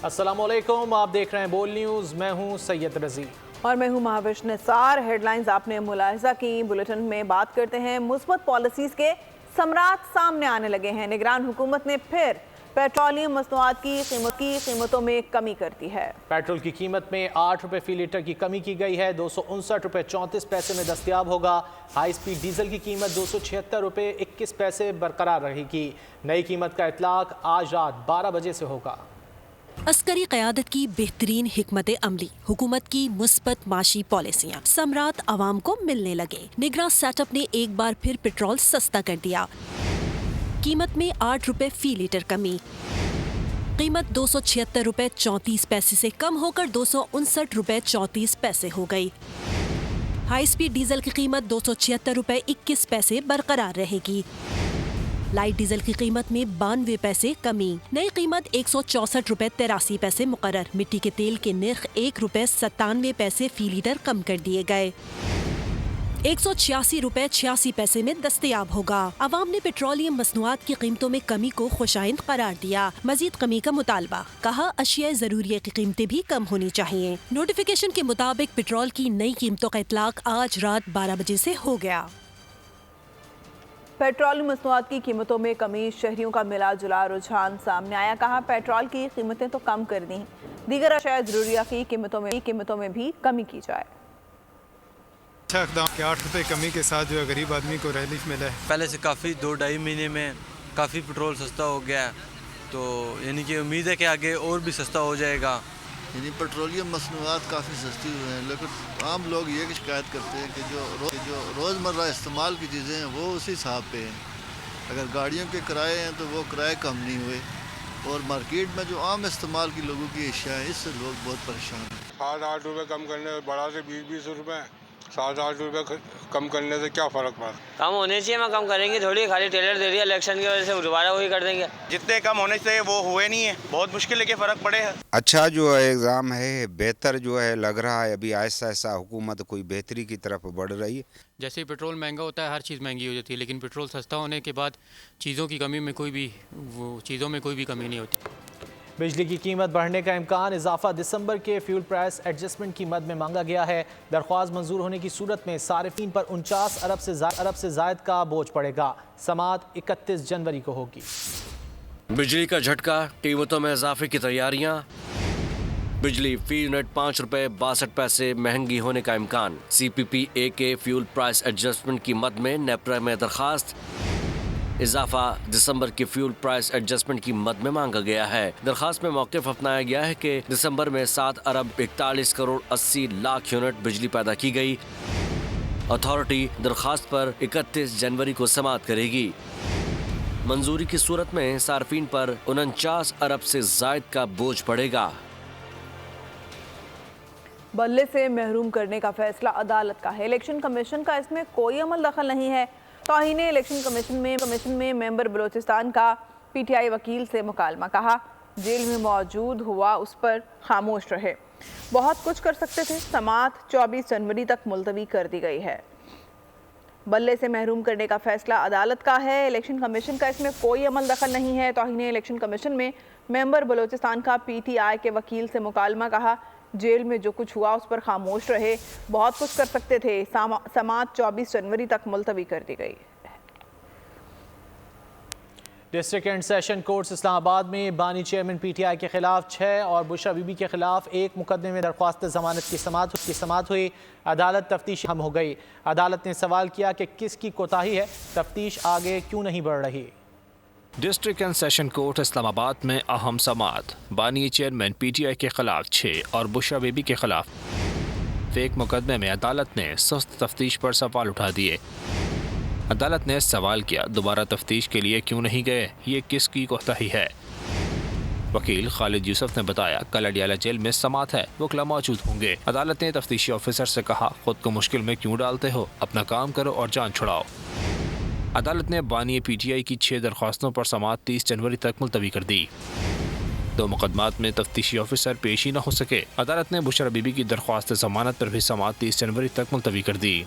السلام علیکم، آپ دیکھ رہے ہیں بول نیوز، میں ہوں سید رضی اور میں ہوں مہاوش نثار۔ ہیڈ لائنز آپ نے ملاحظہ کی، بلیٹن میں بات کرتے ہیں۔ مثبت پالیسیز کے ثمرات سامنے آنے لگے ہیں۔ نگران حکومت نے پھر پیٹرولیم مصنوعات کی قیمتوں میں کمی کر دی ہے۔ پیٹرول کی قیمت میں 8 روپے فی لیٹر کی کمی کی گئی ہے، 259 روپے 34 پیسے میں دستیاب ہوگا۔ ہائی سپیڈ ڈیزل کی قیمت 276 روپے 21 پیسے برقرار رہے گی۔ نئی قیمت کا اطلاق آج رات 12 بجے سے ہوگا۔ عسکری قیادت کی بہترین حکمت عملی، حکومت کی مثبت معاشی پالیسیاں، ثمرات عوام کو ملنے لگے۔ نگراں سیٹ اپ نے ایک بار پھر پیٹرول سستا کر دیا، قیمت میں 8 روپے فی لیٹر کمی، قیمت 276 روپے 34 پیسے سے کم ہو کر 259 روپے 34 پیسے ہو گئی۔ ہائی سپیڈ ڈیزل کی قیمت 276 روپے 21 پیسے برقرار رہے گی۔ لائٹ ڈیزل کی قیمت میں 92 پیسے کمی، نئی قیمت 164 روپے 83 پیسے مقرر۔ مٹی کے تیل کے نرخ 1 روپے 97 پیسے فی لیٹر کم کر دیے گئے، 186 روپے 86 پیسے میں دستیاب ہوگا۔ عوام نے پیٹرولیم مصنوعات کی قیمتوں میں کمی کو خوشائند قرار دیا، مزید کمی کا مطالبہ، کہا اشیاء ضروریہ کی قیمتیں بھی کم ہونی چاہیے۔ نوٹیفیکیشن کے مطابق پیٹرول کی نئی قیمتوں کا اطلاق آج رات 12 بجے سے ہو گیا۔ پیٹرول مصنوعات کی قیمتوں میں کمی، شہریوں کا ملا جلا رجحان سامنے آیا۔ کہا پیٹرول کی قیمتیں تو کم کر دیں، دیگر اشیاء ضروریہ کی قیمتوں میں بھی کمی کی جائے۔ اچھا اقدام کہ 8 روپے کمی کے ساتھ جو ہے غریب آدمی کو ریلیف ملا ہے۔ پہلے سے کافی 2-2.5 مہینے میں کافی پیٹرول سستا ہو گیا ہے، تو یعنی کہ امید ہے کہ آگے اور بھی سستا ہو جائے گا۔ یعنی پیٹرولیم مصنوعات کافی سستی ہوئے ہیں، لیکن عام لوگ یہ شکایت کرتے ہیں کہ جو روزمرہ استعمال کی چیزیں ہیں وہ اسی حساب پہ ہیں۔ اگر گاڑیوں کے کرائے ہیں تو وہ کرائے کم نہیں ہوئے، اور مارکیٹ میں جو عام استعمال کی لوگوں کی اشیاء ہیں اس سے لوگ بہت پریشان ہیں۔ 8 روپے کم کرنے سے بڑا سے 20 روپے، 7-8 روپے کم کرنے سے کیا فرق پڑا؟ کم ہونے چاہیے، میں کم کریں گے تھوڑی، خالی ٹیلر دے دیا الیکشن کی وجہ سے دوبارہ وہی کر دیں گے۔ جتنے کم ہونے چاہیے وہ ہوئے نہیں ہیں، بہت مشکل ہے کہ فرق پڑے۔ اچھا جو ایگزام ہے بہتر جو ہے لگ رہا ہے، ابھی آہستہ آہستہ حکومت کوئی بہتری کی طرف بڑھ رہی ہے۔ جیسے پیٹرول مہنگا ہوتا ہے ہر چیز مہنگی ہو جاتی ہے، لیکن پیٹرول سستا ہونے کے بعد چیزوں کی کمی میں کوئی بھی کمی نہیں ہوتی۔ بجلی کی قیمت بڑھنے کا امکان، اضافہ دسمبر کے فیول پرائس ایڈجسٹمنٹ کی مد میں مانگا گیا ہے۔ درخواست منظور ہونے کی صورت میں صارفین پر 49 ارب سے زائد کا بوجھ پڑے گا۔ سماعت 31 جنوری کو ہوگی۔ بجلی کا جھٹکا، قیمتوں میں اضافے کی تیاریاں، بجلی فی یونٹ 5 روپے 62 پیسے مہنگی ہونے کا امکان۔ سی پی پی اے کے فیول پرائس ایڈجسٹمنٹ کی مد میں نیپرا میں درخواست، اضافہ دسمبر کی فیول پرائس ایڈجسٹمنٹ کی مد میں مانگا گیا ہے۔ درخواست میں موقف اپنایا گیا ہے کہ دسمبر میں 7 ارب 41 کروڑ 80 لاکھ یونٹ بجلی پیدا کی گئی۔ اتھارٹی درخواست پر 31 جنوری کو سماعت کرے گی۔ منظوری کی صورت میں صارفین پر 49 ارب سے زائد کا بوجھ پڑے گا۔ بلے سے محروم کرنے کا فیصلہ عدالت کا ہے، الیکشن کمیشن کا اس میں کوئی عمل دخل نہیں ہے۔ توہین الیکشن کمیشن میں ممبر بلوچستان کا پی ٹی آئی وکیل سے مکالمہ، کہا جیل میں موجود ہوا اس پر خاموش رہے، بہت کچھ کر سکتے تھے۔ سماعت 24 جنوری تک ملتوی کر دی گئی ہے۔ بلے سے محروم کرنے کا فیصلہ عدالت کا ہے، الیکشن کمیشن کا اس میں کوئی عمل دخل نہیں ہے۔ توہین الیکشن کمیشن میں ممبر بلوچستان کا پی ٹی آئی کے وکیل سے مکالمہ، کہا جیل میں جو کچھ ہوا اس پر خاموش رہے، بہت کچھ کر سکتے تھے۔ سماعت 24 جنوری تک ملتوی کر دی گئی۔ ڈسٹرکٹ اینڈ سیشن کورٹس اسلام آباد میں بانی چیئرمین پی ٹی آئی کے خلاف 6 اور بشرا بی بی کے خلاف 1 مقدمے میں درخواست ضمانت کی سماعت ہوئی۔ عدالت تفتیش ہم ہو گئی۔ عدالت نے سوال کیا کہ کس کی کوتاہی ہے، تفتیش آگے کیوں نہیں بڑھ رہی۔ ڈسٹرکٹ اینڈ سیشن کورٹ اسلام آباد میں اہم سماعت، بانی چیئرمین پی ٹی آئی کے خلاف 6 اور بشرا بی بی کے خلاف 1 مقدمے میں عدالت نے سست تفتیش پر سوال اٹھا دیے۔ عدالت نے سوال کیا دوبارہ تفتیش کے لیے کیوں نہیں گئے، یہ کس کی کوتاہی ہے۔ وکیل خالد یوسف نے بتایا کل اڈیالہ جیل میں سماعت ہے، وکلاء موجود ہوں گے۔ عدالت نے تفتیشی آفیسر سے کہا خود کو مشکل میں کیوں ڈالتے ہو، اپنا کام کرو اور جان چھڑاؤ۔ عدالت نے بانی پی ٹی آئی کی 6 درخواستوں پر سماعت 30 جنوری تک ملتوی کر دی۔ 2 مقدمات میں تفتیشی آفیسر پیش ہی نہ ہو سکے۔ عدالت نے بشرا بی بی کی درخواست ضمانت پر بھی سماعت 30 جنوری تک ملتوی کر دی۔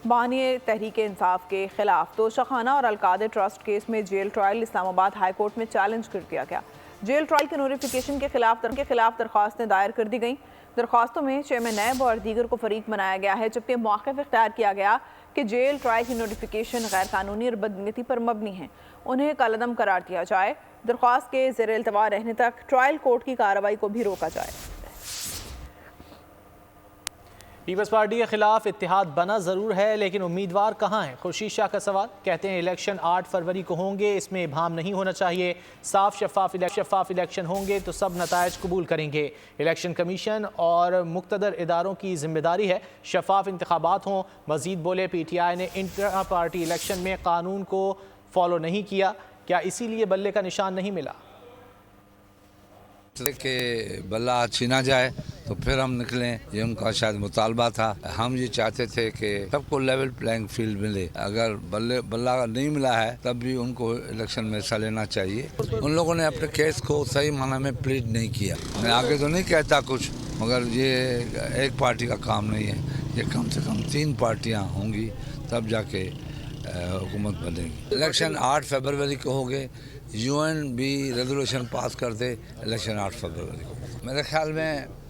بانی تحریک انصاف کے خلاف توشہ خانہ اور القادر ٹرسٹ کیس میں جیل ٹرائل اسلام آباد ہائی کورٹ میں چیلنج کر دیا گیا۔ जेल ट्रायल के नोटिफिकेशन के खिलाफ दरख्वास्तें दायर कर दी गईं। दरख्वास्तों में चेयरमैन नैब और दीगर को फरीक बनाया गया है, जबकि मौक़िफ़ इख्तियार किया गया कि जेल ट्रायल की नोटिफिकेशन गैर कानूनी और बदनीयती पर मबनी है, उन्हें कलअदम करार दिया जाए। दरख्वास्त के ज़ेर इल्तवा रहने तक ट्रायल कोर्ट की कार्रवाई को भी रोका जाए। पीपल्स पार्टी के खिलाफ इत्तेहाद बना ज़रूर है, लेकिन उम्मीदवार कहाँ हैं? खुर्शीद शाह का सवाल। कहते हैं इलेक्शन 8 फरवरी को होंगे, इसमें इबाहम नहीं होना चाहिए। साफ शफाफ इलेक्शन होंगे तो सब नताइज कबूल करेंगे। इलेक्शन कमीशन और मुक़्तदर इदारों की जिम्मेदारी है शफाफ इंतखाबात हों। मज़ीद बोले, PTI ने इंटर पार्टी इलेक्शन में कानून को फॉलो नहीं किया, क्या इसीलिए बल्ले का निशान नहीं मिला? कि बल्ला छीना जाए तो फिर हम निकलें, ये उनका शायद मुतालबा था। हम ये चाहते थे कि सबको लेवल प्लेइंग फील्ड मिले। अगर बल्ला नहीं मिला है तब भी उनको इलेक्शन में हिस्सा लेना चाहिए। उन लोगों ने अपने केस को सही माना में प्लीड नहीं किया। मैं आगे तो नहीं कहता कुछ, मगर ये एक पार्टी का काम नहीं है, ये कम से कम 3 पार्टियाँ होंगी तब जाके हुकूमत बनेगी। इलेक्शन 8 फरवरी को हो गए, UN भी रेजोल्यूशन पास कर दे इलेक्शन 8 फरवरी को। मेरे ख्याल में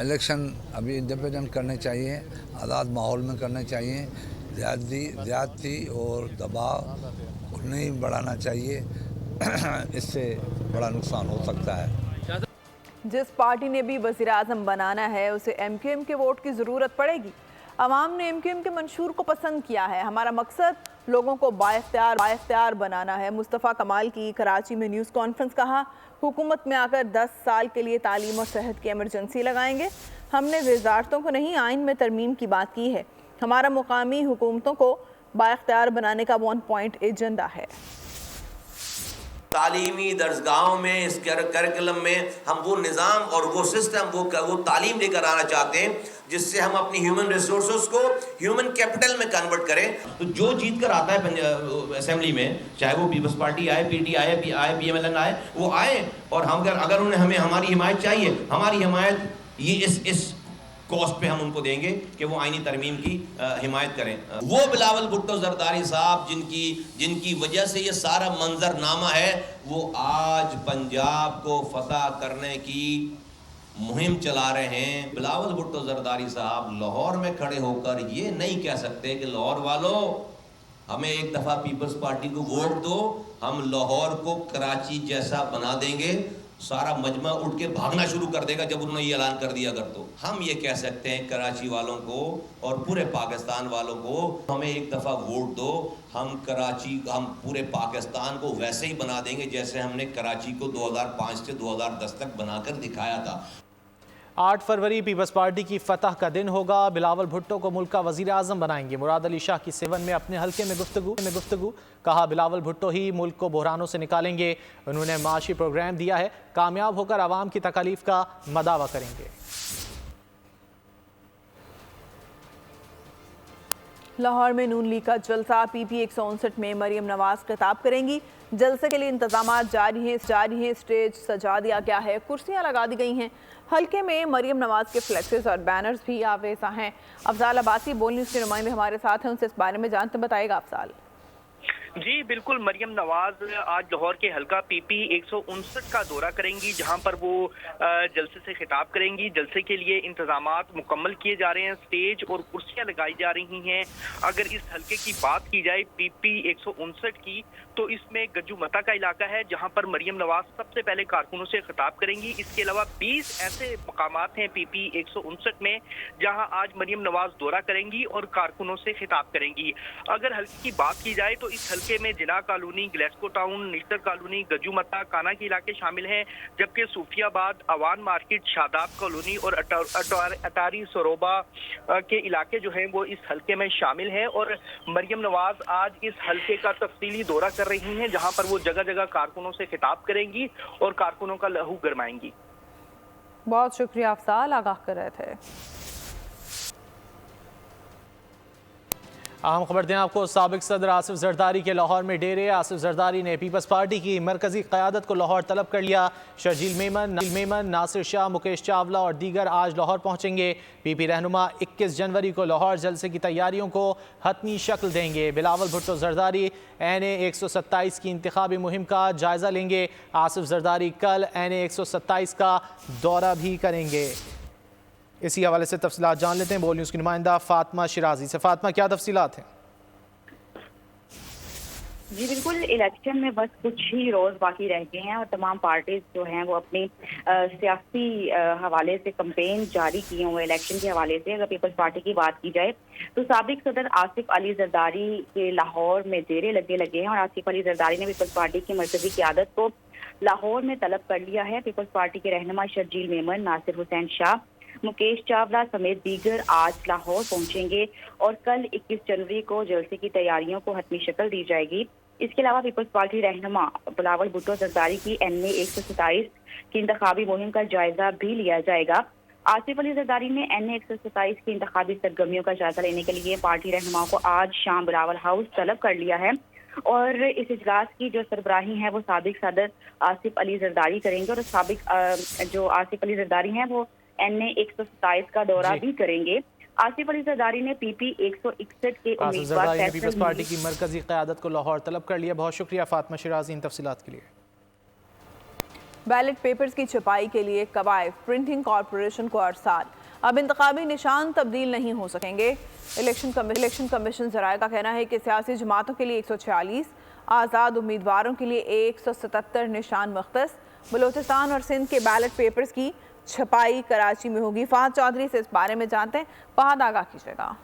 इलेक्शन अभी इंडिपेंडेंट करने चाहिए, आज़ाद माहौल में करने चाहिए। ज़्यादती और दबाव नहीं बढ़ाना चाहिए, इससे बड़ा नुकसान हो सकता है। जिस पार्टी ने भी वज़ीर-ए-आज़म बनाना है उसे MQM के वोट की ज़रूरत पड़ेगी। अवाम ने MQM के मंशूर को पसंद किया है। हमारा मकसद लोगों को बाइख्तियार बनाना है। मुस्तफ़ा कमाल की कराची में न्यूज़ कॉन्फ्रेंस। कहा, हुकूमत में आकर 10 साल के लिए तालीम और सेहत की एमरजेंसी लगाएंगे। हमने वज़ारतों को नहीं, आइन में तरमीम की बात की है। हमारा मुकामी हुकूमतों को बाइख्तियार बनाने का 1 पॉइंट एजेंडा है। तालीमी दर्सगाहों में, इस करिकुलम में हम वो निज़ाम और वो सिस्टम, वो तालीम लेकर आना चाहते हैं जिससे हम अपनी ह्यूमन रिसोर्सेज को ह्यूमन कैपिटल में कन्वर्ट करें। तो जो जीत कर आता है असेंबली में, चाहे वो पीपल्स पार्टी आए, PTI आए, PMLN आए, वो आए, और हम अगर उन्हें हमें हमारी हिमायत चाहिए, हमारी हिमायत ये इस कॉस्ट पे हम उनको देंगे कि वो आईनी तरमीम की हिमायत करें। वो बिलावल भुट्टो जरदारी साहब जिनकी वजह से ये सारा मंजरनामा है, वो आज पंजाब को फतह करने की मुहिम चला रहे हैं। बिलावल भुट्टो जरदारी साहब लाहौर में खड़े होकर ये नहीं कह सकते कि लाहौर वालों हमें एक दफ़ा पीपल्स पार्टी को वोट दो, हम लाहौर को कराची जैसा बना देंगे। सारा मजमा उठ के भागना शुरू कर देगा जब उन्होंने ये ऐलान कर दिया। अगर तो हम ये कह सकते हैं कराची वालों को और पूरे पाकिस्तान वालों को, हमें एक दफ़ा वोट दो, हम पूरे पाकिस्तान को वैसे ही बना देंगे जैसे हमने कराची को 2005 से 2010 तक बनाकर दिखाया था। 8 फरवरी पीपल्स पार्टी की फतह का दिन होगा। बिलावल भुट्टो को मुल्क का वज़ीर आज़म बनाएंगे। मुराद अली शाह की 7 में अपने हल्के में गुफ्तगू। कहा, बिलावल भुट्टो ही मुल्क को बहरानों से निकालेंगे। उन्होंने माशी प्रोग्राम दिया है, कामयाब होकर आवाम की तकालीफ का मदावा करेंगे। लाहौर में नून लीग का जलसा। PP 159 में मरियम नवाज खिताब करेंगी। जलसे के लिए इंतजामात जारी हैं। स्टेज सजा दिया गया है, कुर्सियां लगा दी गई हैं। हल्के में मरियम नवाज के फ्लेक्सेस और बैनर्स भी आवेजा हैं। अफजाल अब्बासी बोल न्यूज़ के नुमाइंदे हमारे साथ हैं, उनसे इस बारे में जानते बताएगा अफजाल। जी बिल्कुल, मरियम नवाज आज लाहौर के हल्का PP 159 का दौरा करेंगी, जहां पर वो जलसे से खिताब करेंगी। जलसे के लिए इंतजामात मुकम्मल किए जा रहे हैं, स्टेज और कुर्सियां लगाई जा रही हैं। अगर इस हल्के की बात की जाए PP 159 की, तो इसमें गज्जू मता का इलाका है जहां पर मरियम नवाज सबसे पहले कारकुनों से खिताब करेंगी। इसके अलावा 20 ऐसे मकामात हैं PP 159 में जहां आज मरियम नवाज दौरा करेंगी और कारकुनों से खिताब करेंगी। अगर हल्के की बात की जाए तो इस हल्के में Jinnah colony, Glasco town, Nishtar colony, Gajju Mata, Kahna के इलाके शामिल हैं, जबकि सूफियाबाद, अवान मार्केट, शादाब कॉलोनी और अटारी सरोबा के इलाके जो हैं वो इस हल्के में शामिल हैं। और मरियम नवाज आज इस हल्के का तफसीली दौरा कर रही हैं, जहां पर वो जगह जगह कारकुनों से खिताब करेंगी और कारकुनों का लहू गरमाएंगी। बहुत शुक्रिया अफसाल, आगाह कर रहे थे। अहम खबर दें आपको, साबिक सदर आसिफ जरदारी के लाहौर में डेरे। आसिफ जरदारी ने पीपल्स पार्टी की मरकजी क़यादत को लाहौर तलब कर लिया। शर्जील मेमन, नासिर शाह, मुकेश चावला और दीगर आज लाहौर पहुंचेंगे। पीपी रहनुमा 21 जनवरी को लाहौर जलसे की तैयारियों को हतमी शक्ल देंगे। बिलावल भुट्टो जरदारी NA 127 की इंतखाबी मुहिम का जायजा लेंगे। आसिफ जरदारी कल NA 127 का दौरा भी करेंगे। इसी हवाले से तफसीलात जान लेते हैं बोल न्यूज़ की नुमाइंदा फातिमा शिराजी से। फातिमा, क्या तफसीलात हैं? जी बिल्कुल, इलेक्शन में बस कुछ ही रोज़ बाकी रह गए हैं और तमाम पार्टीज जो हैं वो अपनी सियासी हवाले से कैंपेन जारी किए हुए इलेक्शन के हवाले से। अगर पीपल्स पार्टी की बात की जाए तो साबिक सदर आसिफ अली जरदारी के लाहौर में डेरे लगे हैं और आसिफ अली जरदारी ने पीपल्स पार्टी की मरकजी क़यादत को लाहौर में तलब कर लिया है। पीपल्स पार्टी के रहनुमा शर्जील मेमन, नासिर हुसैन शाह, मुकेश चावला समेत दीगर आज लाहौर पहुंचेंगे और कल 21 जनवरी को जलसे की तैयारियों को हतमी शक्ल दी जाएगी। इसके अलावा पीपल्स पार्टी रहनुमा बिलावल भुट्टो जरदारी की NA 127 की इंतखाबी मुहिम का जायजा भी लिया जाएगा। आसिफ अली जरदारी ने NA 127 की इंतखाबी सरगर्मियों का जायजा लेने के लिए पार्टी रहनुमाओं को आज शाम बिलावल हाउस तलब कर लिया है और इस इजलास की जो सरबराही है वो साबिक सदर आसिफ अली जरदारी करेंगे और साबिक जो आसिफ अली जरदारी हैं वो NA 127 का दौरा भी करेंगे। आसिफ अली जरदारी ने PP 161 के उम्मीदवार पीपल्स पार्टी की मरकजी क़यादत को लाहौर तलब कर लिया। बहुत शुक्रिया फातिमा शिराजी इन तफसीलात के लिए। बैलेट पेपर्स की छपाई के लिए कवायद, प्रिंटिंग कॉरपोरेशन को अरसाल। अब इंतखाबी निशान तब्दील नहीं हो सकेंगे। इलेक्शन कमीशन ज़राए का कहना है कि सियासी जमातों के लिए 146, आज़ाद उम्मीदवारों के लिए 177 निशान मख्तस। बलोचिस्तान और सिंध के बैलेट पेपर्स की छपाई कराची में होगी। फहद चौधरी से इस बारे में जानते हैं। फहद, आगाह कीजिएगा।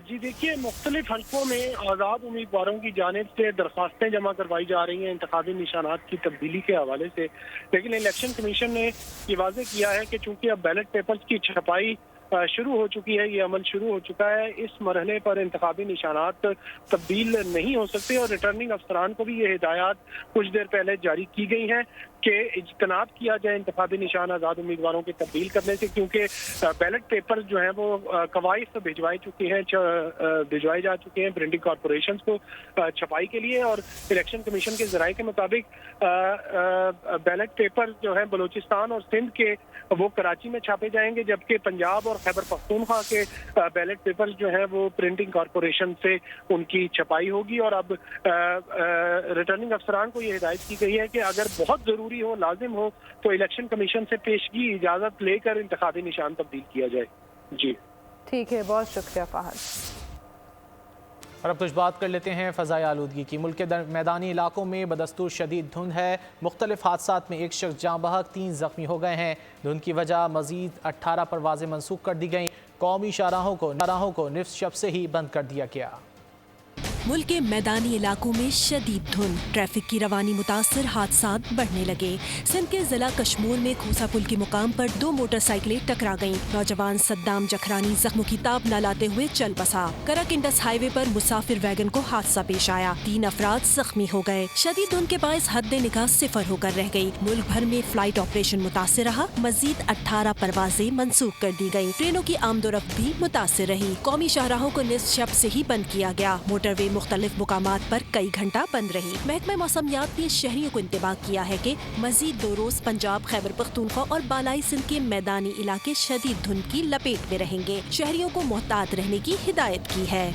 जी देखिए, मुख्तलिफ हल्कों में आज़ाद उम्मीदवारों की जानिब से दरख्वास्तें जमा करवाई जा रही हैं इंतखाबी निशानात की तब्दीली के हवाले से, लेकिन इलेक्शन कमीशन ने ये वाज़ेह किया है कि चूँकि अब बैलेट पेपर्स की छपाई शुरू हो चुकी है, ये अमल शुरू हो चुका है, इस मरहले पर इंतखाबी निशानात तब्दील नहीं हो सकते और रिटर्निंग अफसरान को भी ये हिदायत कुछ देर पहले जारी की गई हैं कि इज्तनाब किया जाए इंतखाबी निशान आज़ाद उम्मीदवारों के तब्दील करने से, क्योंकि बैलेट पेपर जो हैं वो कवायद भिजवाई जा चुके हैं प्रिंटिंग कॉरपोरेशन को छपाई के लिए। और इलेक्शन कमीशन के ज़राए के मुताबिक बैलेट पेपर जो है बलूचिस्तान और सिंध के वो कराची में छापे जाएंगे, जबकि पंजाब और खैबर पख्तूनख्वा के बैलेट पेपर जो हैं वो प्रिंटिंग कॉरपोरेशन से उनकी छपाई होगी। और अब रिटर्निंग अफसरान को ये हिदायत की गई है कि अगर बहुत ज़रूरी हो, लाजिम हो, तो इलेक्शन कमीशन से पेशगी इजाज़त लेकर इंतखाबी निशान तब्दील किया जाए। जी ठीक है, बहुत शुक्रिया फहद। और अब कुछ बात कर लेते हैं फ़ज़ाई आलूदगी की। मुल्क के मैदानी इलाकों में बदस्तूर शदीद धुंध है। मुख्तलिफ हादसात में एक शख्स जाँ बहक, 3 ज़ख्मी हो गए हैं। धुंध की वजह मज़ीद 18 परवाज़ें मनसूख कर दी गईं। कौमी शाहराहों को निफ्स शब से ही बंद कर दिया गया। मुल्क के मैदानी इलाकों में शदीद धुंध, ट्रैफिक की रवानी मुतासर, हादसात बढ़ने लगे। सिंध के जिला कश्मूर में खोसा पुल के मुकाम पर 2 मोटरसाइकिलें टकरा गईं। नौजवान सद्दाम जखरानी जख्मों की ताब न लाते हुए चल बसा। करक इंडस हाईवे पर मुसाफिर वैगन को हादसा पेश आया, 3 अफराद जख्मी हो गए। शदीद धुंध के बायस हद निगाह 0 होकर रह गई। मुल्क भर में फ्लाइट ऑपरेशन मुतासर रहा। मजीद 18 परवाजें मनसूख कर दी गयी। ट्रेनों की आमदोरफ्त भी मुतासर रही। कौमी शाहराहों को निस्फ शब से ही बंद किया गया। मोटरवे मुख्तलिफ मुकामात पर कई घंटा बंद रही। महकमा मौसमियात ने शहरियों को इंतबाह किया है कि मजीद 2 रोज पंजाब, खैबर पख्तूनख्वा और बालाई सिंध के मैदानी इलाके शदीद धुंध की लपेट में रहेंगे। शहरियों को मोहतात रहने की हिदायत की है।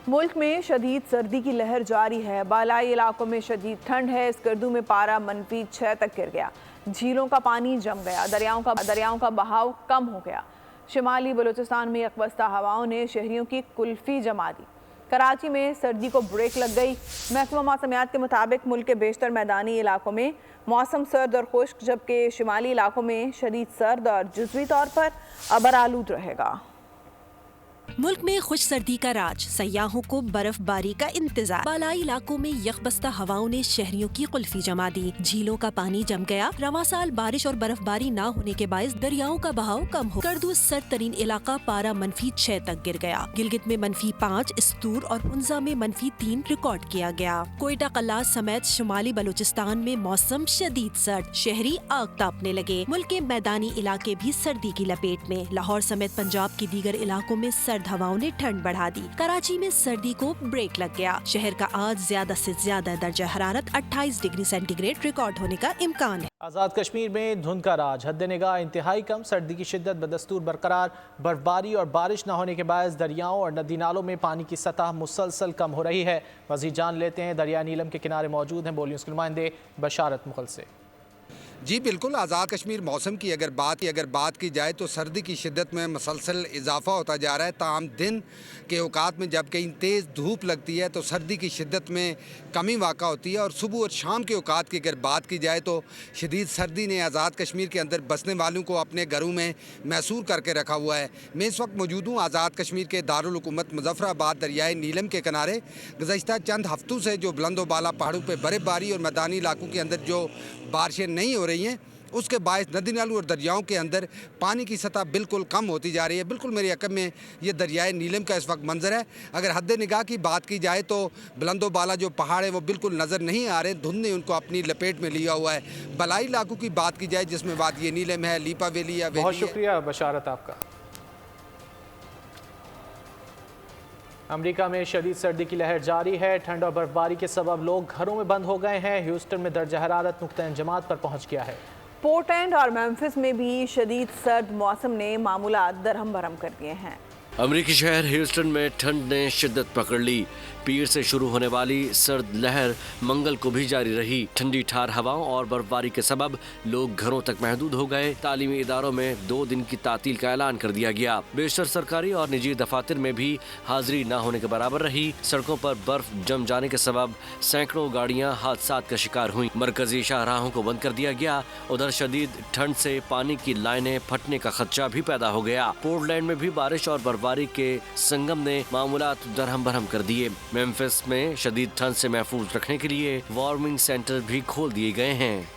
मुल्क में शदीद सर्दी की लहर जारी है। बालाई इलाकों में शदीद ठंड है। स्कर्दू में पारा -6 तक गिर गया। झीलों का पानी जम गया। दरियाओं का बहाव कम हो गया। शिमाली बलूचिस्तान में यकबस्ता हवाओं ने शहरियों की कुल्फी जमा दी। कराची में सर्दी को ब्रेक लग गई। महकमा मौसमियात के मुताबिक मुल्क के बेशतर मैदानी इलाकों में मौसम सर्द और खुश्क, जबकि शिमाली इलाकों में शदीद सर्द और जुज़वी तौर पर अबरालूद रहेगा। मुल्क में खुश सर्दी का राज, सयाहों को बर्फबारी का इंतजार। बालाई इलाकों में यकबस्ता हवाओं ने शहरियों की कुल्फी जमा दी। झीलों का पानी जम गया। रवां साल बारिश और बर्फबारी न होने के बायस दरियाओं का बहाव कम हो। स्कर्दू सर्द तरीन इलाका पारा -6 तक गिर गया। गिलगित में -5, इस्तूर और हुंजा में -3 रिकॉर्ड किया गया। कोयटा, कल्लास समेत शुमाली बलूचिस्तान में मौसम शदीद सर्द, शहरी आग तापने लगे। मुल्क के मैदानी इलाके भी सर्दी की लपेट में। लाहौर समेत पंजाब के दीगर इलाकों में सर्द हवाओं ने ठंड बढ़ा दी। कराची में सर्दी को ब्रेक लग गया। शहर का आज ज्यादा से ज्यादा दर्जा हरारत 28 डिग्री सेंटीग्रेड रिकॉर्ड होने का इम्कान है। आज़ाद कश्मीर में धुंध का राज, हद निगाह इंतहाई कम, सर्दी की शिद्दत बदस्तूर बरकरार। बर्फबारी और बारिश न होने के बायस दरियाओं और नदी नालों में पानी की सतह मुसलसल कम हो रही है। मज़ीद जान लेते हैं, दरिया नीलम के किनारे मौजूद हैं बोल न्यूज़ के नुमाइंदे बशारत मुगल से। जी बिल्कुल, आज़ाद कश्मीर मौसम की अगर बात की जाए तो सर्दी की शिद्दत में मुसलसल इजाफा होता जा रहा है। ताम दिन के औकात में जब कहीं तेज़ धूप लगती है तो सर्दी की शिद्दत में कमी वाक़ा होती है, और सुबह और शाम के औकात की अगर बात की जाए तो शदीद सर्दी ने आज़ाद कश्मीर के अंदर बसने वालों को अपने घरों में महसूर करके रखा हुआ है। मैं इस वक्त मौजूद हूँ आज़ाद कश्मीर के दारुल हुकूमत मुज़फ़्फ़राबाद दरियाए नीलम के किनारे। गुज़श्ता चंद हफ्तों से जो बुलंद व बाला पहाड़ों पर बर्फ़बारी और मैदानी इलाकों के अंदर जो बारिशें नहीं हो रही हैं, उसके बायस नदी नालों और दरियाओं के अंदर पानी की सतह बिल्कुल कम होती जा रही है। बिल्कुल मेरे अकब में ये दरियाए नीलम का इस वक्त मंजर है। अगर हद निगाह की बात की जाए तो बुलंदो बाला जो पहाड़ है वो बिल्कुल नज़र नहीं आ रहे, धुंध ने उनको अपनी लपेट में लिया हुआ है। बलाई इलाकों की बात की जाए जिसमें वादिये नीलम है, लीपा वैली है। बहुत शुक्रिया बशारत आपका। अमेरिका में शदीद सर्दी की लहर जारी है। ठंड और बर्फबारी के सबब लोग घरों में बंद हो गए हैं। ह्यूस्टन में दर्जा हरारत नुक्ता इंजमात पर पहुंच गया है। पोर्टलैंड और मेम्फिस में भी शदीद सर्द मौसम ने मामूलात दरहम बरहम कर दिए हैं। अमेरिकी शहर ह्यूस्टन में ठंड ने शिद्दत पकड़ ली। पीर से शुरू होने वाली सर्द लहर मंगल को भी जारी रही। ठंडी ठार हवाओं और बर्फबारी के सबब लोग घरों तक महदूद हो गए। तालीमी इदारों में 2 दिन की तातील का ऐलान कर दिया गया। बेशतर सरकारी और निजी दफातर में भी हाजिरी न होने के बराबर रही। सड़कों पर बर्फ जम जाने के सबब सैकड़ों गाड़ियां हादसात का शिकार हुई। मरकजी शाहराहों को बंद कर दिया गया। उधर शदीद ठंड से पानी की लाइनें फटने का खदशा भी पैदा हो गया। पोर्टलैंड में भी बारिश और बर्फबारी के संगम ने मामूलात दरहम बरहम कर दिए। मेम्फिस में शदीद ठंड से महफूज रखने के लिए वार्मिंग सेंटर भी खोल दिए गए हैं।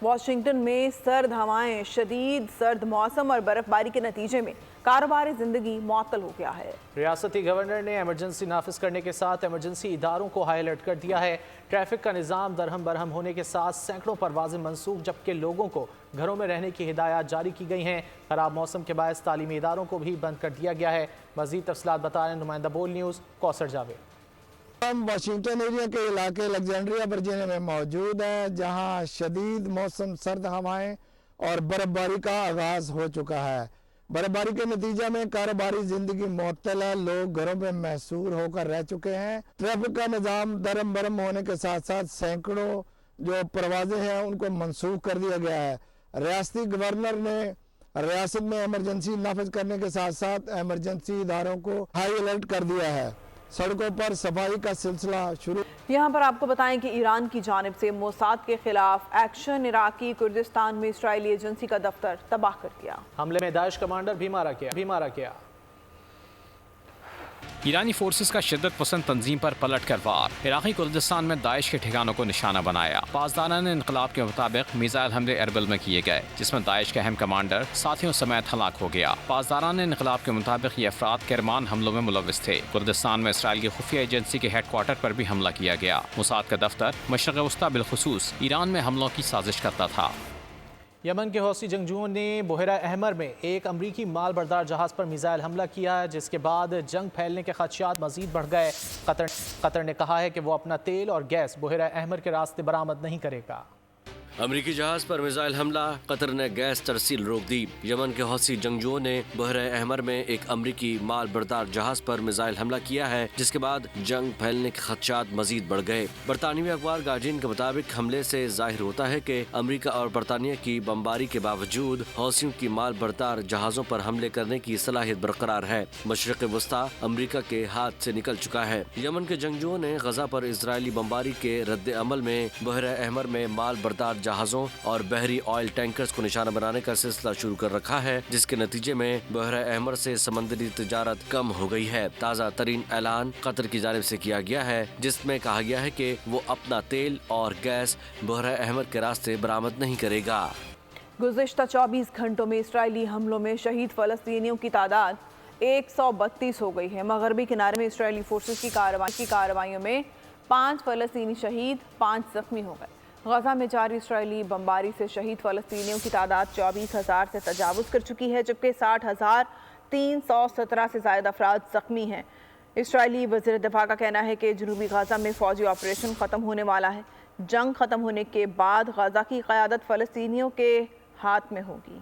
वाशिंगटन में सर्द हवाएं, शदीद सर्द मौसम और बर्फबारी के नतीजे में कारोबारी जिंदगी मुअत्तल हो गया है। रियासती गवर्नर ने इमरजेंसी नाफिज करने के साथ इमरजेंसी इदारों को हाई अलर्ट कर दिया है। ट्रैफिक का निज़ाम दरहम बरहम होने के साथ सैकड़ों परवाजें मनसूख, जबकि लोगों को घरों में रहने की हिदायत जारी की गई हैं। खराब मौसम के बायस तालीमी इदारों को भी बंद कर दिया गया है। मज़ीद तफसीलात बता रहे हैं नुमाइंदा बोल न्यूज़ कौसर जावेद। हम वाशिंगटन एरिया के इलाके अलेक्जेंड्रिया वर्जीनिया में मौजूद हैं, जहां शदीद मौसम, सर्द हवाएं और बर्फबारी का आगाज़ हो चुका है। बर्फबारी के नतीजे में कारोबारी जिंदगी मुअत्तल है। लोग घरों में महसूर होकर रह चुके हैं। ट्रैफिक का निज़ाम दरम बरम होने के साथ साथ सैकड़ों जो परवाजें हैं उनको मनसूख कर दिया गया है। रियासती गवर्नर ने रियासत में इमरजेंसी नाफिज करने के साथ साथ इमरजेंसी इदारों को हाई अलर्ट कर दिया है। सड़कों पर सफाई का सिलसिला शुरू। यहाँ पर आपको बताएं कि ईरान की जानिब से मोसाद के खिलाफ एक्शन, इराकी कुर्दिस्तान में इस्राएली एजेंसी का दफ्तर तबाह कर दिया। हमले में दाइश कमांडर भी मारा गया। ईरानी फोर्सेस का शिद्दत पसंद तंजीम पर पलट कर वार। इराकी कुर्दिस्तान में दाइश के ठिकानों को निशाना बनाया। पासदारान इनकलाब के मुताबिक मिसाइल हमले एरबिल में किए गए, जिसमें दाइश के अहम कमांडर साथियों समेत हलाक हो गया। पासदारान इनकलाब के मुताबिक ये अफराद किरमान हमलों में मुलविस थे। कुर्दिस्तान में इसराइल की खुफिया एजेंसी के हेडक्वार्टर पर भी हमला किया गया। मोसाद का दफ्तर मशरक़ वस्ता बिलखुसूस ईरान में हमलों की साजिश करता था। यमन के हौसी जंगजुओं ने बुहरा अहमर में एक अमरीकी माल बरदार जहाज़ पर मिसाइल हमला किया है, जिसके बाद जंग फैलने के खदशात मजीद बढ़ गए। कतर ने कहा है कि वो अपना तेल और गैस बुहरा अहमर के रास्ते बरामद नहीं करेगा। अमरीकी जहाज पर मिसाइल हमला, कतर ने गैस तरसील रोक दी। यमन के हौसी जंगजुओं ने बहरे अहमर में एक अमरीकी माल बरदार जहाज पर मिसाइल हमला किया है, जिसके बाद जंग फैलने के खदशात मजीद बढ़ गए। बरतानवी अखबार गार्जियन के मुताबिक हमले से जाहिर होता है कि अमरीका और बरतानिया की बमबारी के बावजूद हौसियों की माल बरदार जहाजों पर हमले करने की सलाहियत बरकरार है। मशरक़ वस्ता अमरीका के हाथ से निकल चुका है। यमन के जंगजुओं ने गजा पर इजरायली बमबारी के रद्द अमल में बहरे अहमर में माल बरदार जहाजों और बहरी ऑयल टैंकर्स को निशाना बनाने का सिलसिला शुरू कर रखा है, जिसके नतीजे में बहरा अहमर से समंदरी तिजारत कम हो गई है। ताज़ा तरीन ऐलान कतर की जानिब से किया गया है, जिसमें कहा गया है कि वो अपना तेल और गैस बहरा अहमर के रास्ते बरामद नहीं करेगा। गुज़िश्ता 24 घंटों में इस्राएली हमलों में शहीद फ़लस्तीनियों की तादाद 132 हो गई है। मगरबी किनारे में इस्राएली फोर्सेस की कार्रवाइयों में 5 फ़लस्तीनी शहीद, 5 जख्मी हो गए। गजा में जारी इस्राएली बमबारी से शहीद फ़लस्तीनियों की तादाद 24,000 से तजावुज़ कर चुकी है, जबकि 60,000 317 سے زائد افراد زخمی ہیں۔ اسرائیلی وزیر دفاع کا کہنا ہے کہ جنوبی غزہ میں فوجی آپریشن ختم ہونے والا ہے۔ جنگ ختم ہونے کے بعد غزہ کی قیادت فلسطینیوں کے ہاتھ میں ہوگی۔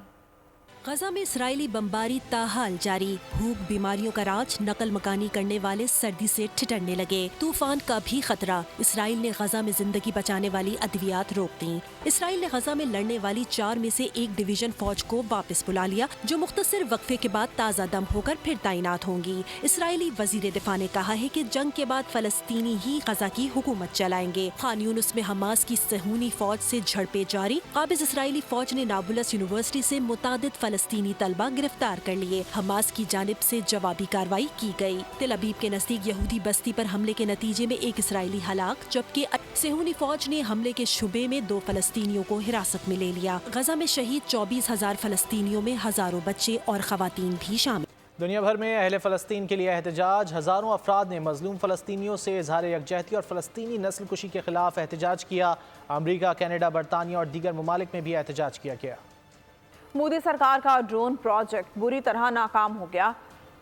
غزہ میں اسرائیلی بمباری تاحال جاری، بھوک بیماریوں کا راج، نقل مکانی کرنے والے سردی سے ٹھٹرنے لگے، طوفان کا بھی خطرہ، اسرائیل نے غزہ میں زندگی بچانے والی ادویات روک دیں۔ اسرائیل نے غزہ میں لڑنے والی 4 میں سے 1 ڈویژن فوج کو واپس بلا لیا، جو مختصر وقفے کے بعد تازہ دم ہو کر پھر تعینات ہوں گی۔ اسرائیلی وزیر دفاع نے کہا ہے کہ جنگ کے بعد فلسطینی ہی غزہ کی حکومت چلائیں گے۔ خان یونس میں حماس کی صہیونی فوج سے جھڑپیں جاری، قابض اسرائیلی فوج نے نابلس یونیورسٹی سے متعدد فلسطینی طلبہ گرفتار کر لیے، حماس کی جانب سے جوابی کارروائی کی گئی۔ تل ابیب کے نزدیک یہودی بستی پر حملے کے نتیجے میں 1 اسرائیلی ہلاک، جبکہ صہیونی فوج نے حملے کے شبے میں 2 فلسطینیوں کو حراست میں لے لیا۔ غزہ میں شہید 24,000 فلسطینیوں میں ہزاروں بچے اور خواتین بھی شامل۔ دنیا بھر میں اہل فلسطین کے لیے احتجاج، ہزاروں افراد نے مظلوم فلسطینیوں سے اظہار یکجہتی اور فلسطینی نسل کشی کے خلاف احتجاج کیا۔ امریکہ، کینیڈا، برطانیہ اور دیگر ممالک میں بھی احتجاج کیا گیا۔ مودی سرکار کا ڈرون پروجیکٹ بری طرح ناکام ہو گیا۔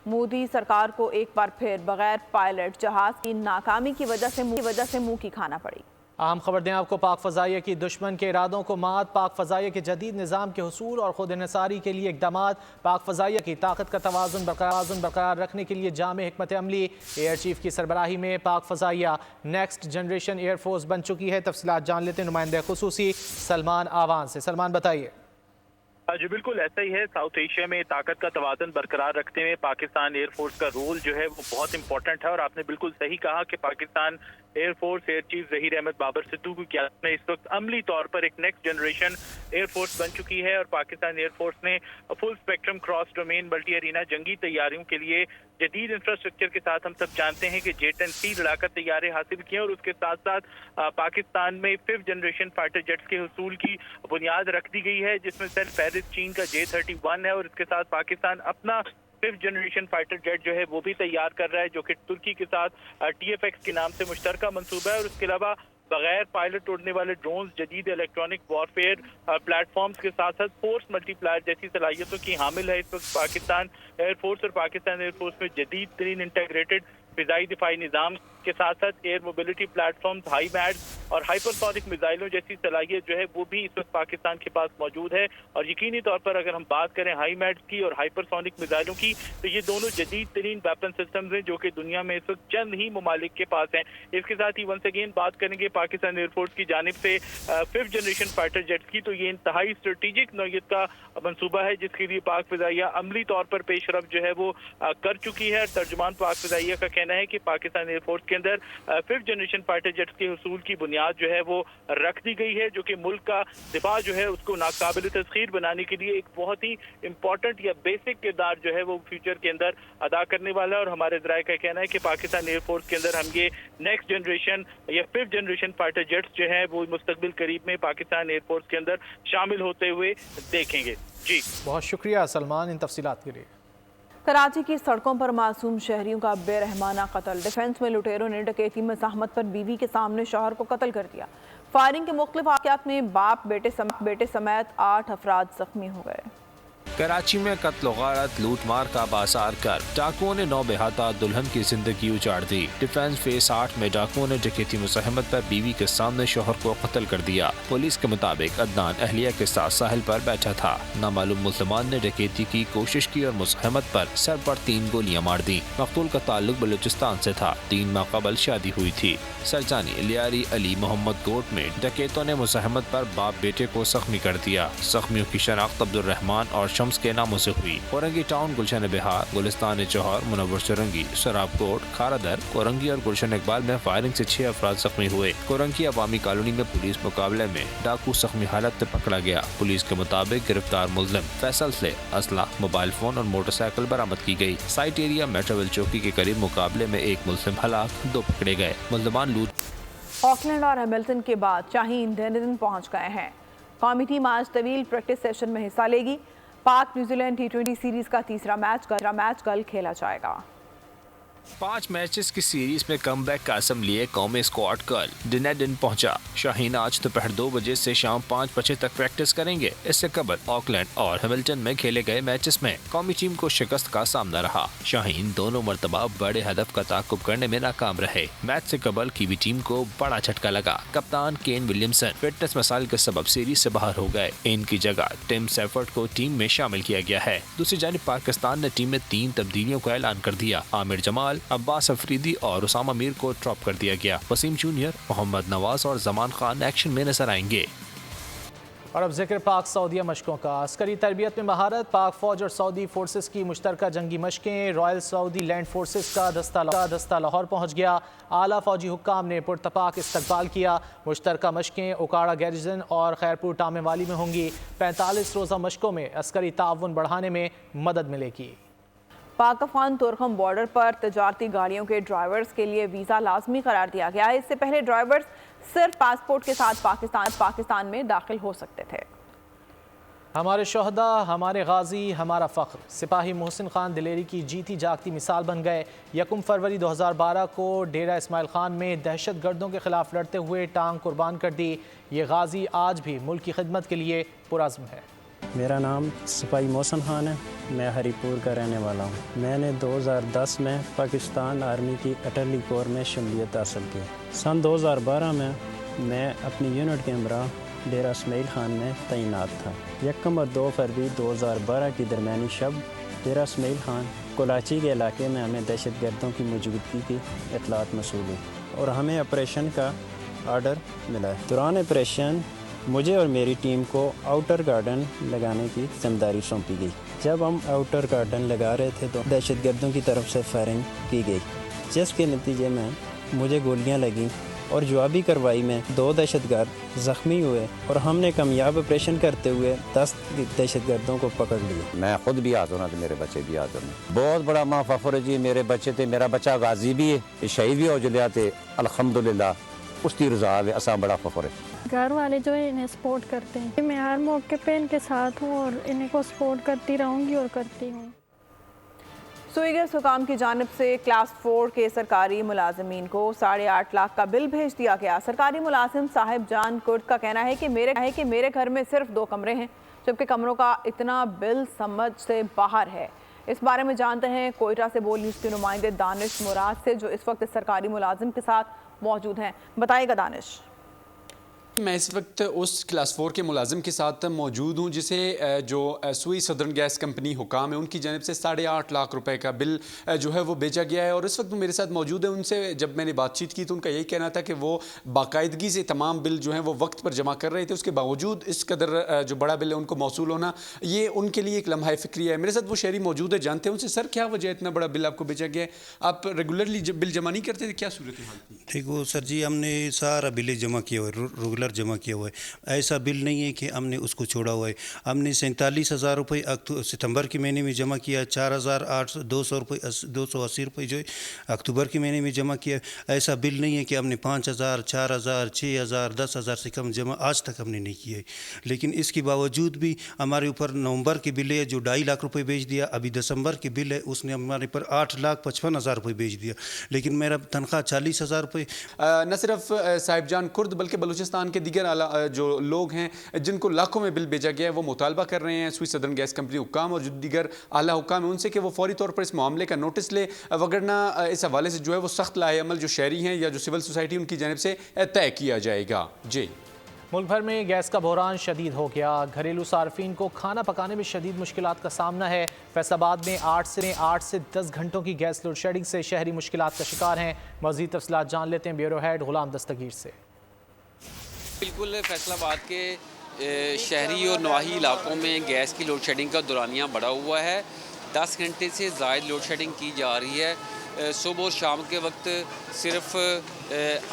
مودی سرکار کو ایک بار پھر بغیر پائلٹ جہاز کی ناکامی کی وجہ سے منہ کی کھانا پڑی۔ اہم خبر دیں آپ کو، پاک فضائیہ کی دشمن کے ارادوں کو مات، پاک فضائیہ کے جدید نظام کے حصول اور خود انحصاری کے لیے اقدامات، پاک فضائیہ کی طاقت کا توازن برقرار رکھنے کے لیے جامع حکمت عملی۔ ایئر چیف کی سربراہی میں پاک فضائیہ نیکسٹ جنریشن ایئر فورس بن چکی ہے۔ تفصیلات جان لیتے ہیں نمائندہ خصوصی سلمان آوان سے۔ سلمان بتائیے۔ جی بالکل ایسا ہی ہے، ساؤتھ ایشیا میں طاقت کا توازن برقرار رکھتے ہوئے پاکستان ایئر فورس کا رول جو ہے وہ بہت امپورٹنٹ ہے، اور آپ نے بالکل صحیح کہا کہ Pakistan air force air chief Zaheer Ahmed Babar Siddiqui کی قیادت میں اس وقت عملی طور پر ایک نیکسٹ جنریشن ایئر فورس بن چکی ہے، اور پاکستان ایئر فورس نے full spectrum cross domain multi arena جنگی تیاریوں کے لیے جدید انفراسٹرکچر کے ساتھ ہم سب جانتے ہیں کہ J-10C لڑاکا طیارے حاصل کیے، اور اس کے ساتھ ساتھ پاکستان میں 5th جنریشن فائٹر جیٹس کے حصول کی بنیاد رکھ دی گئی ہے، جس میں سر فہرست چین کا J-31 ہے، اور اس کے ساتھ پاکستان اپنا 5th جنریشن فائٹر جیٹ جو ہے وہ بھی تیار کر رہا ہے، جو کہ ترکی کے ساتھ TFX کے نام سے مشترکہ منصوبہ ہے، اور اس کے علاوہ بغیر پائلٹ اڑنے والے ڈرونز، جدید الیکٹرانک وارفیئر پلیٹ فارمز کے ساتھ ساتھ فورس ملٹی پلائر جیسی صلاحیتوں کی حامل ہے اس وقت پاکستان ایئر فورس، اور پاکستان ایئر فورس میں جدید ترین انٹیگریٹڈ فضائی دفاعی نظام کے ساتھ ساتھ ایئر موبلٹی پلیٹ فارمز، ہائی میڈز اور ہائپرسونک میزائلوں جیسی صلاحیت جو ہے وہ بھی اس وقت پاکستان کے پاس موجود ہے، اور یقینی طور پر اگر ہم بات کریں ہائی میڈز کی اور ہائپرسونک میزائلوں کی تو یہ دونوں جدید ترین ویپن سسٹمز ہیں جو کہ دنیا میں اس وقت چند ہی ممالک کے پاس ہیں۔ اس کے ساتھ ہی ونس اگین بات کریں گے پاکستان ایئر فورس کی جانب سے 5th جنریشن فائٹر جیٹس کی، تو یہ انتہائی اسٹریٹجک نوعیت کا منصوبہ ہے جس کے لیے پاک فضائیہ عملی طور پر پیش رفت جو ہے وہ کر چکی ہے۔ ترجمان پاک فضائیہ کا کہنا ہے کہ پاکستان ایئر فورس کے اندر 5th جنریشن فائٹر جیٹس کے حصول کی بنیاد جو ہے وہ رکھ دی گئی ہے، جو کہ ملک کا دفاع جو ہے اس کو ناقابل تسخیر بنانے کے لیے ایک بہت ہی امپورٹنٹ یا بیسک کردار جو ہے وہ فیوچر کے اندر ادا کرنے والا ہے، اور ہمارے ذرائع کا کہنا ہے کہ پاکستان ایئر فورس کے اندر ہم یہ نیکسٹ جنریشن یا 5th جنریشن فائٹر جیٹس جو ہیں وہ مستقبل قریب میں پاکستان ایئر فورس کے اندر شامل ہوتے ہوئے دیکھیں گے۔ جی بہت شکریہ سلمان ان تفصیلات کے لیے۔ کراچی کی سڑکوں پر معصوم شہریوں کا بے رحمانہ قتل، ڈیفنس میں لٹیروں نے ڈکیتی مزاحمت پر بیوی کے سامنے شوہر کو قتل کر دیا۔ فائرنگ کے مختلف واقعات میں باپ بیٹے سمیت 8 افراد زخمی ہو گئے۔ کراچی میں قتل و غارت لوٹ مار کا بازار کر ڈاکوؤں نے 9 بہادہ دلہن کی زندگی اجاڑ دی۔ ڈیفنس فیس 8 میں ڈاکوؤں نے ڈکیتی مزاحمت پر بیوی کے سامنے شوہر کو قتل کر دیا۔ پولیس کے مطابق عدنان اہلیہ کے ساتھ ساحل پر بیٹھا تھا۔ نامعلوم ملزمان نے ڈکیتی کی کوشش کی اور مزاحمت پر سر پر 3 گولیاں مار دی۔ مقتول کا تعلق بلوچستان سے تھا، 3 ماہ قبل شادی ہوئی تھی۔ سرجانی لیاری علی محمد کوٹ میں ڈکیتوں نے مزاحمت پر باپ بیٹے کو زخمی کر دیا۔ زخمیوں کی شناخت عبدالرحمان اور شمس کے ناموں سے ہوئی۔ کورنگی ٹاؤن، گلشن بہار، گلستان جوہر، منور سرنگی، سراب کوٹ، کھارادر، کورنگی اور گلشن اقبال میں فائرنگ سے 6 افراد زخمی ہوئے۔ کورنگی عوامی کالونی میں پولیس مقابلے میں ڈاکو زخمی حالت میں پکڑا گیا۔ پولیس کے مطابق گرفتار ملزم فیصل سے اسلحہ، موبائل فون اور موٹر سائیکل برآمد کی گئی۔ سائٹ ایریا میٹرویل چوکی کے قریب مقابلے میں 1 ملزم ہلاک، 2 پکڑے گئے۔ ملزمان لوٹ آکلینڈ اور ہیملٹن کے بعد شاہین دن پہنچ گئے ہیں۔ قومی ٹیم آج طویل پریکٹس سیشن میں حصہ لے گی۔ پاک نیوزی لینڈ T20 سیریز کا تیسرا میچ کل کھیلا جائے گا۔ 5 मैचेस की सीरीज में कमबैक का असम लिए कौमी स्क्वाड कल डनैडन पहुंचा। शाहीन आज दोपहर 2 बजे से शाम 5 बजे तक प्रैक्टिस करेंगे। इससे कबल ऑकलैंड और हैमिल्टन में खेले गए मैचेस में कौमी टीम को शिकस्त का सामना रहा। शाहीन दोनों मरतबा बड़े हदफ का ताक़ुब करने में नाकाम रहे। मैच से कबल कीवी टीम को बड़ा झटका लगा। कप्तान केन विलियमसन फिटनेस मसाइल के सबब सीरीज से बाहर हो गए। इनकी जगह टिम सैफर्ड को टीम में शामिल किया गया है। दूसरी जानिब पाकिस्तान ने टीम में 3 तब्दीलियों का ऐलान कर दिया। आमिर जमाल, अब्बास अफरीदी और उसामा मीर को ड्रॉप कर दिया गया। वसीम जूनियर, मोहम्मद नवाज और जमान खान एक्शन में नजर आएंगे। और अब जिक्र पाक सऊदीया मशकों का। अस्करी तरबियत में महारत। पाक फौज और सऊदी फोर्सेस की मुश्तरका जंगी मशकें। रॉयल सऊदी लैंड फोर्सेस का दस्ता लाहौर पहुँच गया। आला फौजी हुक्काम ने पुरतपाक इस्तकबाल किया। मुश्तरका मशकें उकाड़ा गैरिजन और खैरपुर टामेवाली में होंगी। 45 रोज़ा मशकों में अस्करी ताउन बढ़ाने में मदद मिलेगी। पाक अफगान तुरखम बॉर्डर पर तजारती गाड़ियों के ड्राइवर्स के लिए वीज़ा लाजमी करार दिया गया है। इससे पहले ड्राइवर्स सिर्फ पासपोर्ट के साथ पाकिस्तान में दाखिल हो सकते थे। हमारे शोहदा, हमारे गाजी, हमारा फ़ख्र। सिपाही मोहसिन खान दिलेरी की जीती जागती मिसाल बन गए। 1 फरवरी 2012 को डेरा इस्माइल खान में दहशत गर्दों के खिलाफ लड़ते हुए टांग कुर्बान कर दी। ये गाजी आज भी मुल्क की खिदमत के लिए पुरज़्म है। मेरा नाम सिपाही मोहसिन खान है। मैं हरीपुर का रहने वाला हूँ। मैंने 2010 में पाकिस्तान आर्मी की अटली कोर में शमूलियत हासिल की। सन 2012 में मैं अपनी यूनिट के हमरा डेरा इस्माइल खान में तैनात था। 1 और 2 फरवरी 2012 की दरमियानी शब डेरा इस्माइल खान कोलाची के इलाके में हमें दहशत गर्दों की मौजूदगी की इतलात मसूल हुई और हमें ऑपरेशन का आर्डर मिला। दौरान ऑपरेशन मुझे और मेरी टीम को आउटर गार्डन लगाने की जिम्मेदारी सौंपी गई। जब हम आउटर गार्डन लगा रहे थे तो दहशत गर्दों की तरफ से फायरिंग की गई, जिसके नतीजे में मुझे गोलियां लगीं और जवाबी कार्रवाई में 2 दहशतगर्द ज़ख्मी हुए और हमने कामयाब ऑपरेशन करते हुए 10 दहशतगर्दों को पकड़ लिया। मैं खुद भी हाज़िर हूं, मेरे बच्चे भी हाज़िर हैं। बहुत बड़ा माँ फखर है जी। मेरे बच्चे थे, मेरा बच्चा गाजी भी है, शहीद भी हो जुलिया थे। अल्हम्दुलिल्लाह उसकी रज़ा है, असा बड़ा फखर है। घर वाले जो है इन्हें सपोर्ट करते हैं। मैं हर मौके पे इनके साथ हूँ और इन्हें को सपोर्ट करती रहूँगी और करती हूँ। सुईगस हुकाम की जानिब से क्लास 4 के सरकारी मुलाजमीन को 8.5 लाख का बिल भेज दिया गया। सरकारी मुलाजिम साहिब जान कुर्द का कहना है कि मेरे घर में सिर्फ 2 कमरे हैं, जबकि कमरों का इतना बिल समझ से बाहर है। इस बारे में जानते हैं कोयटा से बोल न्यूज़ के नुमाइंदे दानिश मुराद से, जो इस वक्त सरकारी मुलाजिम के साथ मौजूद हैं। बताइएगा दानिश। मैं इस वक्त उस क्लास 4 के मुलाजिम के साथ मौजूद हूँ जिसे जो सुई सदर्न गैस कंपनी हुकाम है उनकी जानिब से 8.5 लाख रुपए का बिल जो है वो भेजा गया है। और इस वक्त मेरे साथ मौजूद है। उनसे जब मैंने बातचीत की तो उनका यही कहना था कि वो बाकायदगी से तमाम बिल जो हैं वो वक्त पर जमा कर रहे थे। उसके बावजूद इस कदर जो बड़ा बिल है उनको मौसूल होना ये उनके लिए एक लम्हा फ़िक्री है। मेरे साथ वो शहरी मौजूद है, जानते हैं उनसे। सर, क्या वजह इतना बड़ा बिल आपको भेजा गया है? आप रेगुलरली बिल जमा नहीं करते थे, क्या सूरत हाल थी? ठीक वो सर जी, हमने सारा बिल जमा किया हुआ है, रेगुलर जमा किया हुआ है। ऐसा बिल नहीं है कि हमने उसको छोड़ा हुआ है। हमने 47,000 रुपये सितंबर के महीने में जमा किया, 4,280 रुपये जो है अक्टूबर के महीने में जमा किया। ऐसा बिल नहीं है कि हमने 5,000, 4,000, 6,000, 10,000 से कम जमा आज तक हमने नहीं किया है। लेकिन इसके बावजूद भी हमारे ऊपर नवंबर के बिल है जो 2.5 लाख रुपये भेज दिया। अभी दिसंबर के बिल है उसने हमारे पर 8,55,000 रुपये भेज दिया। लेकिन मेरा तनख्वाह 40,000 रुपये। न सिर्फ साहिब जान कुर्द बल्कि बलूचिस्तान के दीगर आला जो लोग हैं जिनको लाखों में बिल भेजा गया है वो मुतालबा कर रहे हैं सुई सदर्न गैस कंपनी हुकाम और जो दीगर आला हुकाम है उनसे कि वो फौरी तौर पर इस मामले का नोटिस ले, वगरना इस हवाले से जो है वो सख्त लाए अमल जो शहरी हैं या जो सिविल सोसाइटी उनकी जानिब से तय किया जाएगा। जी, मुल्क भर में गैस का बहरान शदीद हो गया। घरेलू सार्फिन को खाना पकाने में शदीद मुश्किलात का सामना है। फैसलाबाद में 8 से 10 घंटों की गैस लोड शेडिंग से शहरी मुश्किलात का शिकार हैं। मज़ीद तफसीलात जान लेते हैं ब्यूरो हेड गुलाम दस्तगीर से। बिल्कुल, फैसलाबाद के शहरी और नवाही इलाकों में गैस की लोड शेडिंग का दौरानिया बढ़ा हुआ है। 10 घंटे से ज़ायद लोड शेडिंग की जा रही है। सुबह और शाम के वक्त सिर्फ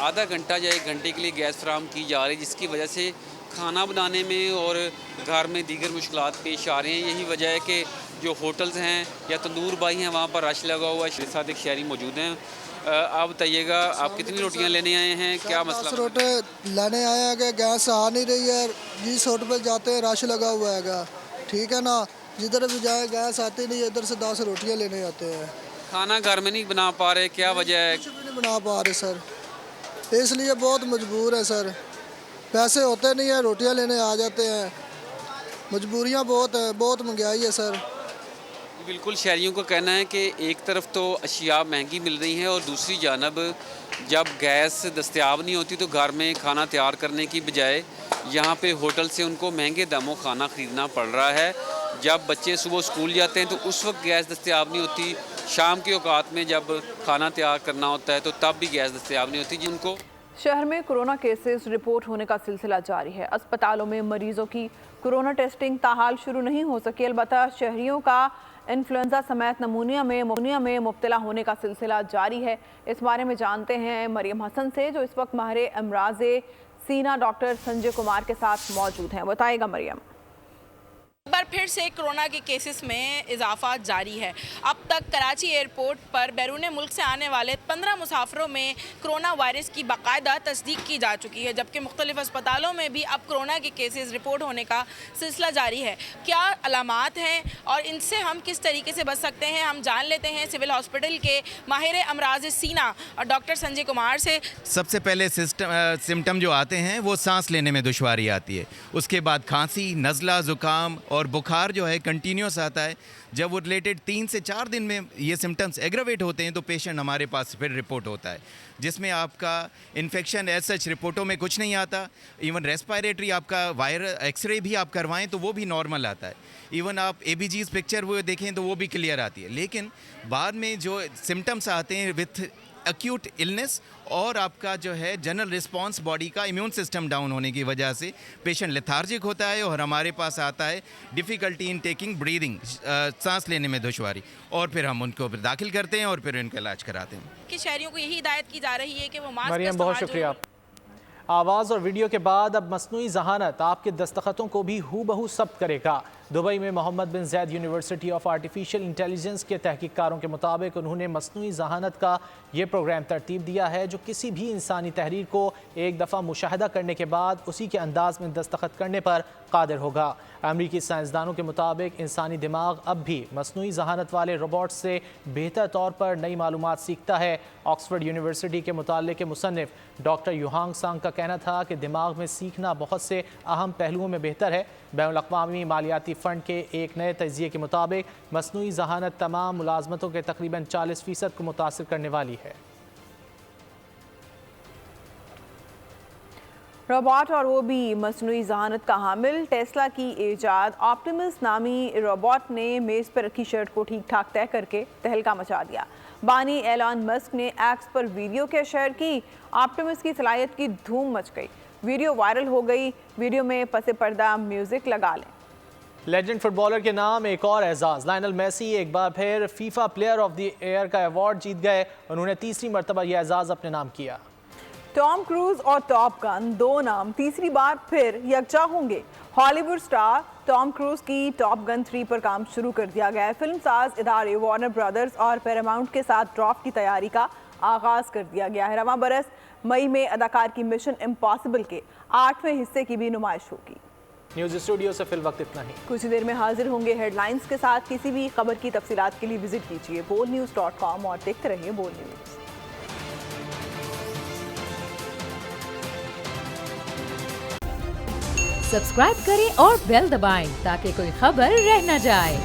आधा घंटा या 1 घंटे के लिए गैस फराहम की जा रही है, जिसकी वजह से खाना बनाने में और घर में दीगर मुश्किलात पेश आ रहे हैं। यही वजह है कि जो होटल्स हैं या तंदूर बाई हैं वहाँ पर रश लगा हुआ है। मेरे साथ एक शहरी मौजूद हैं। आप बताइएगा, आप कितनी रोटियां लेने आए हैं, क्या मसला? 10 रोटी लेने आए हैं कि गैस आ नहीं रही है। जिस होटल पर जाते हैं रश लगा हुआ है, ठीक है ना। जिधर भी जाए गैस आती नहीं है, इधर से 10 रोटियां लेने आते हैं। کھانا گھر میں نہیں بنا پا رہے, کیا وجہ ہے؟ کچھ بھی نہیں بنا پا رہے سر, اس لیے بہت مجبور ہے سر. پیسے ہوتے نہیں ہیں, روٹیاں لینے آ جاتے ہیں, مجبوریاں بہت ہیں, بہت مہنگائی ہے سر. بالکل شہریوں کا کہنا ہے کہ ایک طرف تو اشیاء مہنگی مل رہی ہیں اور دوسری جانب جب گیس دستیاب نہیں ہوتی تو گھر میں کھانا تیار کرنے کی بجائے یہاں پہ ہوٹل سے ان کو مہنگے داموں کھانا خریدنا پڑ رہا ہے. جب بچے صبح اسکول جاتے ہیں تو اس وقت گیس دستیاب نہیں ہوتی, شام کے اوقات میں جب کھانا تیار کرنا ہوتا ہے تو تب بھی گیس دستیاب نہیں ہوتی جن کو. شہر میں کورونا کیسز رپورٹ ہونے کا سلسلہ جاری ہے. اسپتالوں میں مریضوں کی کورونا ٹیسٹنگ تاحال شروع نہیں ہو سکی, البتہ شہریوں کا انفلوئنزا سمیت نمونیا میں مبتلا ہونے کا سلسلہ جاری ہے. اس بارے میں جانتے ہیں مریم حسن سے, جو اس وقت ماہر امراض سینہ ڈاکٹر سنجے کمار کے ساتھ موجود ہیں. بتائے گا مریم. ایک بار پھر سے کرونا کے کیسز میں اضافہ جاری ہے. اب تک کراچی ایئرپورٹ پر بیرون ملک سے آنے والے 15 مسافروں میں کرونا وائرس کی باقاعدہ تصدیق کی جا چکی ہے, جبکہ مختلف اسپتالوں میں بھی اب کرونا کے کیسز رپورٹ ہونے کا سلسلہ جاری ہے. کیا علامات ہیں اور ان سے ہم کس طریقے سے بچ سکتے ہیں, ہم جان لیتے ہیں سول ہاسپٹل کے ماہر امراض سینہ اور ڈاکٹر سنجے کمار سے. سب سے پہلے سمٹم جو آتے ہیں وہ سانس لینے میں دشواری آتی ہے, اس کے بعد کھانسی, نزلہ, زکام اور بخار جو ہے کنٹینیوس آتا ہے. جب وہ ریلیٹڈ 3 سے 4 دن میں یہ سمٹمز ایگراویٹ ہوتے ہیں تو پیشنٹ ہمارے پاس پھر رپورٹ ہوتا ہے, جس میں آپ کا انفیکشن ایز سچ رپورٹوں میں کچھ نہیں آتا. ایون ریسپائریٹری آپ کا وائرل ایکس رے بھی آپ کروائیں تو وہ بھی نارمل آتا ہے. ایون آپ اے بی جیز پکچر وہ دیکھیں تو وہ بھی کلیئر آتی ہے. لیکن بعد میں جو سمٹمس آتے ہیں وتھ ایکیوٹ النس اور آپ کا جو ہے جنرل رسپانس باڈی کا امیون سسٹم ڈاؤن ہونے کی وجہ سے پیشنٹ لیتھارجک ہوتا ہے اور ہمارے پاس آتا ہے ڈیفیکلٹی ان ٹیکنگ بریدنگ, سانس لینے میں دشواری, اور پھر ہم ان کو داخل کرتے ہیں اور پھر ان کا علاج کراتے ہیں. کہ شہریوں کو یہی ہدایت کی جا رہی ہے کہ وہ ماسک مریم بہت شکریہ. آواز اور ویڈیو کے بعد اب مصنوعی ذہانت آپ کے دستخطوں کو بھی ہو بہو ثبت کرے گا. دبئی میں محمد بن زید یونیورسٹی آف آرٹیفیشل انٹیلیجنس کے تحقیق کاروں کے مطابق انہوں نے مصنوعی ذہانت کا یہ پروگرام ترتیب دیا ہے جو کسی بھی انسانی تحریر کو ایک دفعہ مشاہدہ کرنے کے بعد اسی کے انداز میں دستخط کرنے پر قادر ہوگا. امریکی سائنسدانوں کے مطابق انسانی دماغ اب بھی مصنوعی ذہانت والے روبوٹ سے بہتر طور پر نئی معلومات سیکھتا ہے. آکسفورڈ یونیورسٹی کے مطالعے کے مصنف ڈاکٹر یوہانگ سانگ کا کہنا تھا کہ دماغ میں سیکھنا بہت سے اہم پہلوؤں میں بہتر ہے. بین الاقوامی مالیاتی فنڈ کے ایک نئے تجزیے کے مطابق مصنوعی ذہانت تمام ملازمتوں کے تقریباً 40% کو متاثر کرنے والی ہے. روبوٹ اور وہ بھی مصنوعی ذہانت کا حامل. ٹیسلا کی ایجاد آپٹیمس نامی روبوٹ نے میز پر رکھی شرٹ کو ٹھیک ٹھاک طے کر کے تہلکہ مچا دیا. بانی ایلان مسک نے ایکس پر ویڈیو کے شیئر کی. آپٹیمس کی صلاحیت کی دھوم مچ گئی, ویڈیو وائرل ہو گئی. ویڈیو میں پس پردہ میوزک لگا لیں. لیجنڈ فٹ بالر کے نام ایک اور اعزاز. لائنل میسی ایک بار پھر FIFA player of the year کا ایوارڈ جیت گئے. انہوں نے تیسری مرتبہ یہ اعزاز اپنے نام کیا. ٹام کروز اور ٹاپ گن دو نام تیسری بار پھر یکجا ہوں گے. ہالی ووڈ سٹار ٹام کروز کی ٹاپ گن 3 پر کام شروع کر دیا گیا ہے. فلم ساز ادارے وارنر برادرز اور پیراماؤنٹ کے ساتھ ڈرافٹ کی تیاری کا آغاز کر دیا گیا ہے. رواں برس مئی میں اداکار کی مشن امپاسبل کے 8ویں حصے کی بھی نمائش ہوگی. نیوز اسٹوڈیو سے فی الوقت اتنا ہی. کچھ دیر میں حاضر ہوں گے ہیڈ لائنز کے ساتھ. کسی بھی خبر کی تفصیلات کے لیے وزٹ کیجیے bolnews.com اور دیکھتے رہیے بول نیوز. سبسکرائب کریں اور بیل دبائیں تاکہ کوئی خبر رہ نہ جائے.